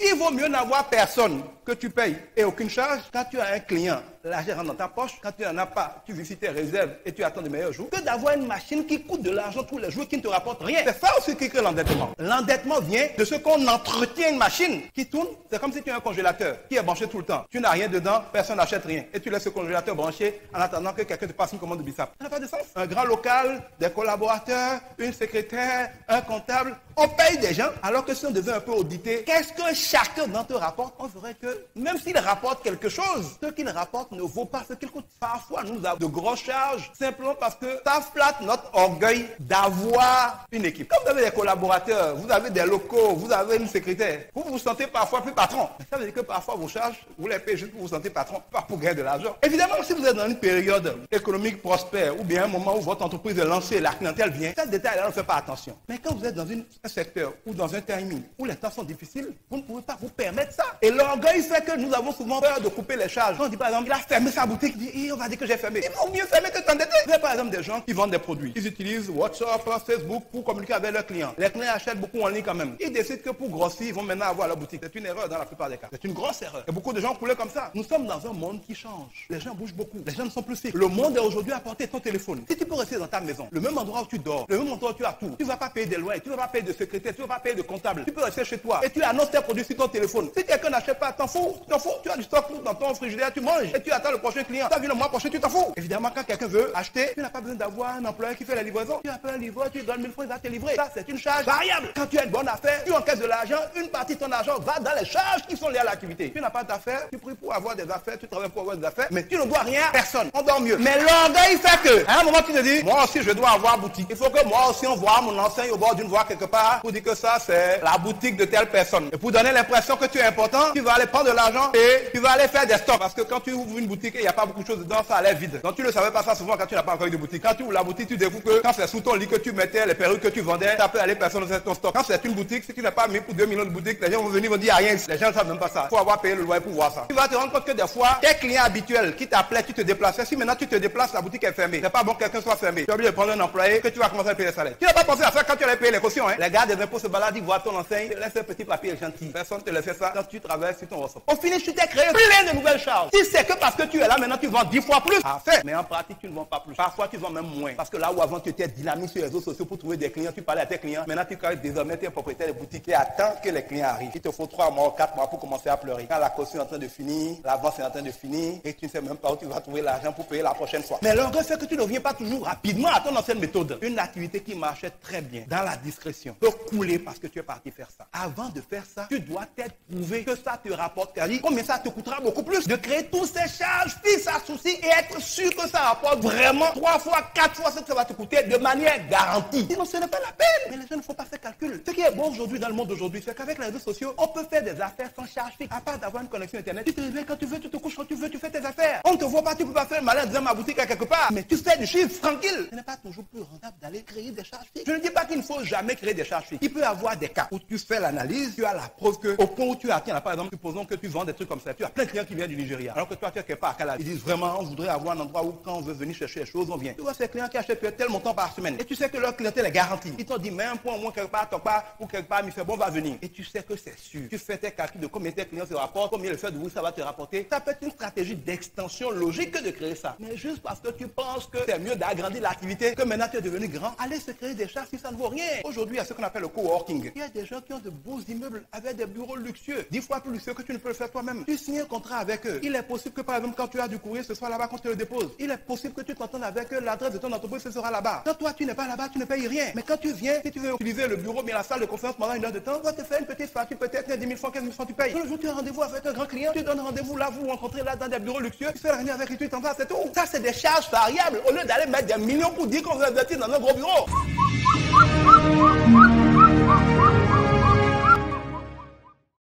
Il vaut mieux n'avoir personne que tu payes et aucune charge quand tu as un client. L'argent rentre dans ta poche. Quand tu n'en as pas, tu visites tes réserves et tu attends de meilleurs jours. Que d'avoir une machine qui coûte de l'argent tous les jours qui ne te rapporte rien. C'est ça aussi qui crée l'endettement. L'endettement vient de ce qu'on entretient une machine qui tourne. C'est comme si tu as un congélateur qui est branché tout le temps. Tu n'as rien dedans, personne n'achète rien. Et tu laisses ce congélateur branché en attendant que quelqu'un te passe une commande de bissap. Ça n'a pas de sens. Un grand local, des collaborateurs, une secrétaire, un comptable. On paye des gens alors que si on devait un peu auditer, qu'est-ce que chacun d'entre eux rapporte? On verrait que même s'il rapporte quelque chose, ce qu'il rapporte ne vaut pas ce qu'il coûte. Parfois, nous avons de grosses charges simplement parce que ça flatte notre orgueil d'avoir une équipe. Quand vous avez des collaborateurs, vous avez des locaux, vous avez une secrétaire, vous vous sentez parfois plus patron. Ça veut dire que parfois vos charges, vous les payez juste pour vous sentir patron, pas pour gagner de l'argent. Évidemment, si vous êtes dans une période économique prospère ou bien un moment où votre entreprise est lancée et la clientèle vient, ce détail-là ne fait pas attention. Mais quand vous êtes dans un secteur ou dans un timing où les temps sont difficiles, vous ne pouvez pas vous permettre ça. Et l'orgueil fait que nous avons souvent peur de couper les charges. Quand on dit par exemple, il a fermé sa boutique, il dit, on va dire que j'ai fermé. Il vaut mieux fermer que t'endetter. Vous avez par exemple des gens qui vendent des produits. Ils utilisent WhatsApp, Facebook pour communiquer avec leurs clients. Les clients achètent beaucoup en ligne quand même. Ils décident que pour grossir, ils vont maintenant avoir leur boutique. C'est une erreur dans la plupart des cas. C'est une grosse erreur. Et beaucoup de gens coulaient comme ça. Nous sommes dans un monde qui change. Les gens bougent beaucoup. Les gens ne sont plus fixes. Le monde est aujourd'hui à portée de ton téléphone. Si tu peux rester dans ta maison, le même endroit où tu dors, le même endroit où tu as tout, tu ne vas pas payer des loyers, tu ne vas pas payer de secrétaire, tu ne vas pas payer de comptable. Tu peux rester chez toi et tu annonces tes produits sur ton téléphone. Si quelqu'un n'achète pas, t'en fous. Tu as du stock dans ton frigidaire, tu manges et tu attends le prochain client. Tu as vu le mois prochain, tu t'en fous. Évidemment, quand quelqu'un veut acheter, tu n'as pas besoin d'avoir un employé qui fait la livraison. Tu appelles un livreur, tu lui donnes 1000 francs, il va te livrer. Ça, c'est une charge variable. Quand tu as une bonne affaire, tu encaisses de l'argent, une partie de ton argent va dans les charges qui sont liées à l'activité. Tu n'as pas d'affaires, tu pries pour avoir des affaires, tu travailles pour avoir des affaires, mais tu ne dois rien à personne. On dort mieux. Mais l'orgueil fait que, à un moment, tu te dis, moi aussi, je dois avoir boutique. Il faut que moi aussi, on voit mon enseigne au bord d'une voie quelque part pour dire que ça, c'est la boutique de telle personne. Et pour donner l'impression que tu es important, tu vas aller prendre de l'argent et tu vas aller faire des stocks. Parce que quand tu ouvres une boutique et il n'y a pas beaucoup de choses dedans, ça a l'air vide. Donc tu ne savais pas ça souvent quand tu n'as pas encore eu de boutique. Quand tu ouvres la boutique, tu découvres que quand c'est sous ton lit que tu mettais les perruques que tu vendais, ça peut aller personne dans ton stock. Quand c'est une boutique, si tu n'as pas mis pour 2 millions de boutiques, les gens vont venir, vont dire rien. Les gens ne savent même pas ça. Il faut avoir payé le loyer pour voir ça. Tu vas te rendre compte que des fois, tes clients habituels qui t'appelaient, tu te déplaçais. Si maintenant tu te déplaces, la boutique est fermée. C'est pas bon que quelqu'un soit fermé. Tu as obligé de prendre un employé que tu vas commencer à payer le salaire. Tu n'as pas pensé à ça quand tu allais payer les cautions. Hein? Les gars des impôts se baladent, ils voient ton enseigne, laisse un petit papier gentil. Personne te le fait ça quand tu travailles sur ton ressort. Au finish, tu t'es créé plein de nouvelles charges. Si c'est que parce que tu es là, maintenant tu vends 10 fois plus. À faire. Mais en pratique, tu ne vends pas plus. Parfois, tu vends même moins. Parce que là où avant tu étais dynamique sur les réseaux sociaux pour trouver des clients, tu parlais à tes clients. Maintenant, tu crées désormais tes propriétaires de boutique et attends que les clients arrivent. Il te faut 3 mois ou 4 mois pour commencer à pleurer. Quand la caution est en train de finir, l'avance est en train de finir et tu ne sais même pas où tu vas trouver l'argent pour payer la prochaine fois. Mais l'orgueil fait que tu ne reviens pas toujours rapidement à ton ancienne méthode. Une activité qui marchait très bien dans la discrétion peut couler parce que tu es parti faire ça. Avant de faire ça, tu dois t'être prouvé que ça te rapporte. Combien ça te coûtera beaucoup plus de créer tous ces charges fixes à souci et être sûr que ça rapporte vraiment 3 fois, 4 fois ce que ça va te coûter de manière garantie. Sinon, ce n'est pas la peine. Mais les gens ne font pas ces calculs. Ce qui est bon aujourd'hui dans le monde d'aujourd'hui, c'est qu'avec les réseaux sociaux, on peut faire des affaires sans charge fixe. À part d'avoir une connexion internet, tu te réveilles quand tu veux, tu te couches quand tu veux, tu fais tes affaires. On ne te voit pas, tu ne peux pas faire le malin dans ma boutique à quelque part. Mais tu fais du chiffre tranquille. Ce n'est pas toujours plus rentable d'aller créer des charges fixes. Je ne dis pas qu'il ne faut jamais créer des charges fixes. Il peut y avoir des cas où tu fais l'analyse, tu as la preuve que au point où tu atteins, là, par exemple, supposons que tu vends des trucs comme ça. Tu as plein de clients qui viennent du Nigeria. Alors que toi, tu es quelque part à Cala. Ils disent vraiment, on voudrait avoir un endroit où quand on veut venir chercher les choses, on vient. Tu vois ces clients qui achètent tel montant par semaine. Et tu sais que leur clientèle est garantie. Ils t'ont dit, mais un point au moins quelque part, ou quelque part, mais c'est bon, va venir. Et tu sais que c'est sûr. Tu fais tes calculs de combien tes clients se rapportent, combien le fait de vous, ça va te rapporter. Ça peut être une stratégie d'extension logique que de créer ça. Mais juste parce que tu penses que c'est mieux d'agrandir l'activité, que maintenant tu es devenu grand, allez se créer des charges si ça ne vaut rien. Aujourd'hui, il y a ce qu'on appelle le coworking. Il y a des gens qui ont de beaux immeubles avec des bureaux luxueux, 10 fois plus luxueux que tu ne peux le faire toi-même. Tu signes un contrat avec eux. Il est possible que par exemple, quand tu as du courrier, ce soit là-bas qu'on te le dépose. Il est possible que tu t'entendes avec eux, l'adresse de ton entreprise, ce sera là-bas. Quand toi, tu n'es pas là-bas, tu ne payes rien. Mais quand tu viens, si tu veux utiliser le bureau, bien la salle de conférence pendant 1 heure de temps, on va te faire une petite facture, peut-être 10 000 francs, 15 000 francs, tu payes. Le jour où tu as rendez-vous avec un grand client, tu donnes rendez-vous là, vous rencontrez là dans des bureaux luxueux, tu fais la réunion avec lui, tu t'en vas, c'est tout. Ça, c'est des charges variables au lieu d'aller mettre des millions pour dire qu'on veut investir dans un gros bureau.